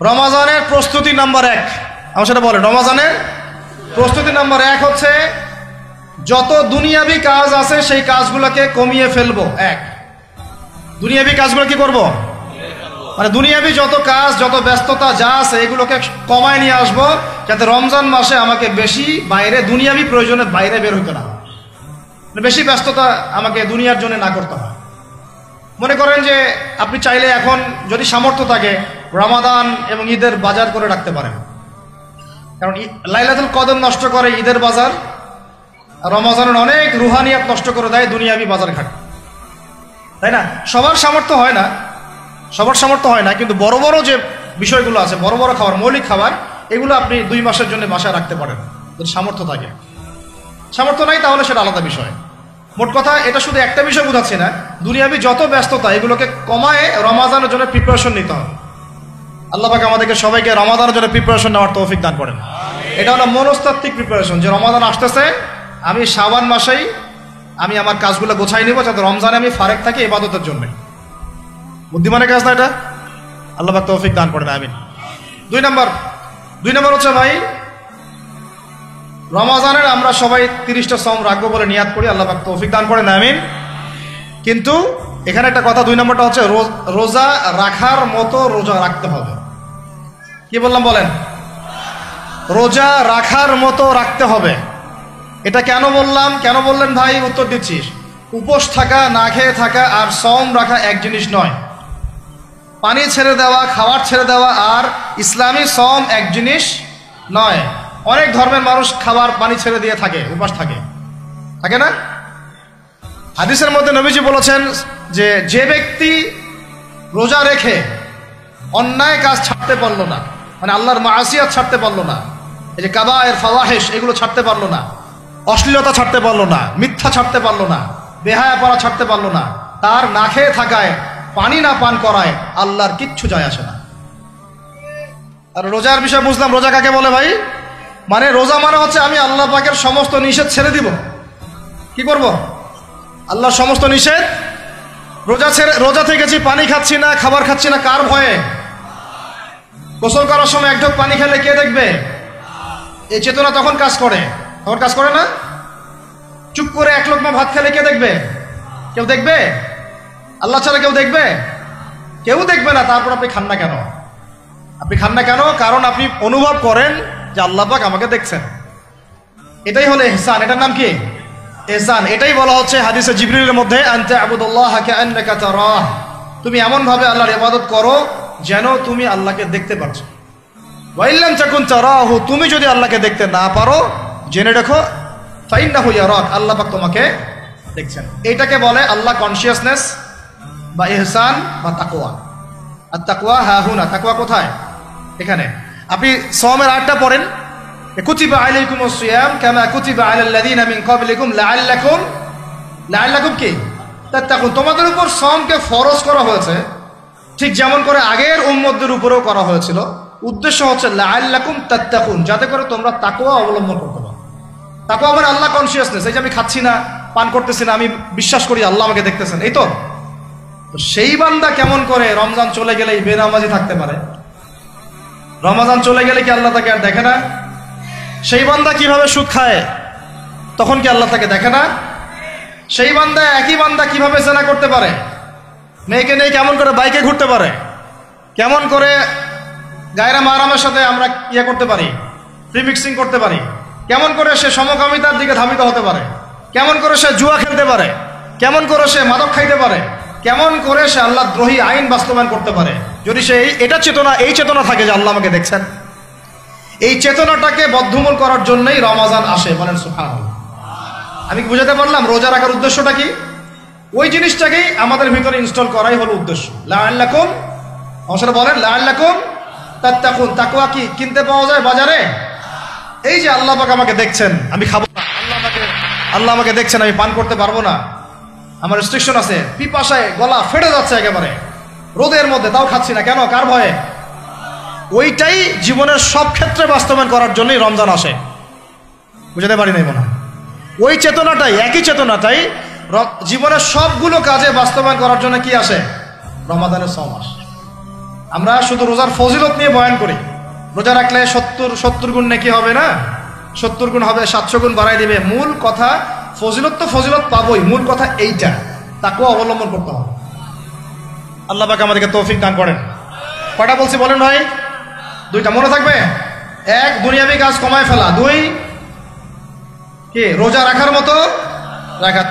রমাজানের প্রস্তুতি নাম্বার 1, আমার সেটা বলেন। রমাজানের প্রস্তুতি নাম্বার 1 হচ্ছে যত দুনিয়াবি কাজ আছে সেই কাজগুলোকে কমিয়ে ফেলবো। দুনিয়াবি কাজগুলো কি করব? মানে দুনিয়াবি যত কাজ, যত ব্যস্ততা যা আছে এগুলোকে কমায় নিয়ে আসবো, যাতে রমজান মাসে আমাকে বেশি বাইরে দুনিয়াবি প্রয়োজনের বাইরে বের হইতে না হয়, বেশি ব্যস্ততা আমাকে দুনিয়ার জন্য না করতে হয়। মনে করেন যে আপনি চাইলে এখন যদি সামর্থ্য থাকে রমাদান এবং ঈদের বাজার করে রাখতে পারেন, কারণ লাইলাতুল কদর নষ্ট করে ঈদের বাজার, রমজানের অনেক রুহানিয়াত নষ্ট করে দেয় দুনিয়াবি বাজার ঘাট, তাই না? সবার সামর্থ্য হয় না, সবার সামর্থ্য হয় না, কিন্তু বড় বড় যে বিষয়গুলো আছে, বড় বড় খাবার, মৌলিক খাবার, এগুলো আপনি 2 মাসের জন্য বাসায় রাখতে পারেন যদি সামর্থ্য থাকে। সামর্থ্য নাই তাহলে সেটা আলাদা বিষয়। মোট কথা এটা শুধু একটা বিষয় বোঝাচ্ছি না, দুনিয়াবি যত ব্যস্ততা এগুলোকে কমায় রমাদানের জন্য প্রিপারেশন নিতে হবে। আল্লাহ পাক আমাদেরকে সবাইকে রমাদানের জন্য প্রিপারেশন নেওয়ার তৌফিক দান করেন। এটা হলো মনস্তাত্ত্বিক প্রিপারেশন, যে রমাদান আসতেছে, আমি শাবান মাসেই আমি আমার কাজগুলো গোছাই নিব যাতে রমজানে আমি ফারেক থাকি ইবাদতের জন্য। বুদ্ধিমানের কাজ না এটা? আল্লাহ পাক তৌফিক দান করেন, আমিন। 2 নম্বর হচ্ছে ভাই, রমাজানের আমরা সবাই 30টা সওম রাখবো বলে নিয়াত করি, আল্লাহ পাক তৌফিক দান করেন, আমিন। কিন্তু এখানে একটা কথা, 2 নম্বরটা হচ্ছে রোজা রাখার মতো রোজা রাখতে হবে। কি বললাম বলেন? রোজা রাখার মতো রাখতে হবে। এটা কেন বললাম, কেন বললেন ভাই? উত্তর দিচ্ছিস। উপোস থাকা, না খেয়ে থাকা আর সওম রাখা এক জিনিস নয়। পানি ছেড়ে দেওয়া, খাবার ছেড়ে দেওয়া আর ইসলামী সওম এক জিনিস নয়। অনেক ধর্মের মানুষ খাবার পানি ছেড়ে দিয়ে থাকে, উপাস থাকে, থাকে না? হাদিসের মধ্যে নবীজি বলেছেন যে যে ব্যক্তি রোজা রেখে অন্যায় কাজ ছাড়তে পারলো না, মানে আল্লাহর মাসিয়াত ছাড়তে পারলো না, এই যে কাবায়ের ফাওয়াহিশ এগুলো ছাড়তে পারলো না, অশ্লীলতা ছাড়তে পারলো না, মিথ্যা ছাড়তে পারলো না, বেহায়াপনা ছাড়তে পারলো না, তার না খেয়ে থাকায়, পানি না পান করায় আল্লাহর কিচ্ছু যায় আসে না। আর রোজার বিষয় বুঝলাম। রোজা কাকে বলে ভাই? মানে রোজা মানে হচ্ছে আমি আল্লাহ পাকের সমস্ত নিষেধ ছেড়ে দিব। কি করব? আল্লাহর সমস্ত নিষেধ। রোজা থেকেছি, পানি খাচ্ছি না, খাবার খাচ্ছি না, কার ভয়ে? গোসল করার সময় 1 ঢোক পানি খেলে কে দেখবে? এই চেতনা তখন কাজ করে, তখন কাজ করে না? চুপ করে 1 লোকমা ভাত খেলে কে দেখবে? কেউ দেখবে? আল্লাহ ছাড়া কেউ দেখবে? কেউ দেখবে না। তারপর আপনি খান না কেন? আপনি খান না কেন? কারণ আপনি অনুভব করেন যে আল্লাহ পাক আমাকে দেখছেন। এটাই হলো ইহসান। এটার নাম কি? ইহসান। এটাই বলা হচ্ছে হাদিসে জিবরিলের মধ্যে, আনতা আবুদুল্লাহ কাআন্নাকা তারাহ, তুমি এমন ভাবে আল্লাহর ইবাদত করো যেন তুমি আল্লাহকে দেখতে পাচ্ছো। ওয়া ইল্লাম তাকুন তারাহু, তুমি যদি আল্লাহকে দেখতে না পারো জেনে রাখো ফাইন্নাহু ইয়ারাক, আল্লাহ পাক তোমাকে দেখছেন। এটাকে বলে আল্লাহ কনসিয়াসনেস বা ইহসান বা তাকওয়া। আর তাকওয়া হাহুনা, তাকওয়া কোথায়? এখানে। আপনি সওমের 8টা পড়েন, কুতিবা আলাইকুমুস সিয়াম কামা কুতিবা আলাল লাযিনা মিন ক্বাবলিকুম লাআল্লাকুম কি তাত্তাকুন, তোমাদের উপর সওমকে ফরজ করা হয়েছে ঠিক যেমন করে আগের উম্মতদের উপরেও করা হয়েছিল। উদ্দেশ্য হচ্ছে লাআল্লাকুম তাত্তাকুন, যাতে করে তোমরা তাকওয়া অবলম্বন করতে পারো। তাকওয়া মানে আল্লাহ কনসিয়াসনেস, এই যে আমি খাচ্ছি না, পান করতেছি না, আমি বিশ্বাস করি আল্লাহ আমাকে দেখতেছেন, এই তো। সেই বান্দা কেমন করে রমজান চলে গেলেই বেনামাজি থাকতে পারে? রমজান চলে গেলে কি আল্লাহ তাকে আর দেখে না? সেই বান্দা কিভাবে সুদ খায়, তখন কি আল্লাহ তাকে দেখে না? সেই বান্দা, একই বান্দা কিভাবে জেনা করতে পারে? মেয়েকে নিয়ে কেমন করে বাইকে ঘুরতে পারে? কেমন করে গায়রা মাহরামের সাথে আমরা ইয়ে করতে পারি, প্রিমিক্সিং করতে পারি? কেমন করে সে সমকামিতার দিকে ধাবিত হতে পারে? কেমন করে সে জুয়া খেলতে পারে? কেমন করে সে মাদক খাইতে পারে? কেমন করে সে আল্লাহ দ্রোহী আইন বাস্তবায়ন করতে পারে? যদি সে এই চেতনা থাকে যে আল্লাহ আমাকে দেখছেন, এই চেতনাটাকে বদ্ধমূল করার জন্যই রমাজান আসে। বলেন সুবহানাল্লাহ। আমি বুঝাতে পারলাম রোজা রাখার উদ্দেশ্যটা কি? ওই জিনিসটাকেই আমাদের ভিতরে ইনস্টল করাই হলো উদ্দেশ্য। লাআল্লাকুম, অবশ্যই বলেন লাআল্লাকুম তাত্তাকুন। তাকওয়া কি কিনতে পাওয়া যায় বাজারে? এই যে আল্লাহ পাক আমাকে দেখছেন, আমি খাবো না, আল্লাহ আমাকে দেখছেন, আমি পান করতে পারবো না, আমার রেস্ট্রিকশন আছে, পিপাসায় গলা ফেটে যাচ্ছে একেবারে রোদের মধ্যে, তাও খাচ্ছি না কেন? কার ভয়ে? ওইটাই জীবনের সব ক্ষেত্রে বাস্তবায়ন করার জন্যই রমজান আসে। বুঝতে পারি নাই মনে হয়? ওই চেতনাটাই, একই চেতনাটাই জীবনের সবগুলো কাজে বাস্তবায়ন করার জন্য কি আসে? রমাদানের 6 মাস। আমরা শুধু রোজার ফজিলত নিয়ে বয়ান করি, রোজা রাখলে 70 গুণ নাকি হবে না, 70 গুণ হবে, 700 গুণ বাড়াই দিবে। মূল কথা ফজিলত তো ফজিলত পাবোই, মূল কথা এইটা, তাকেও অবলম্বন করতে হবে। আল্লাহ পাক আমাদেরকে তৌফিক দান করেন। কয়টা বলছি বলেন ভাই? 2টা মনে থাকবে। 1 দুনিয়াবি কাজ কমায় ফেলা, 2 কি রোজা রাখার মতো রাখা।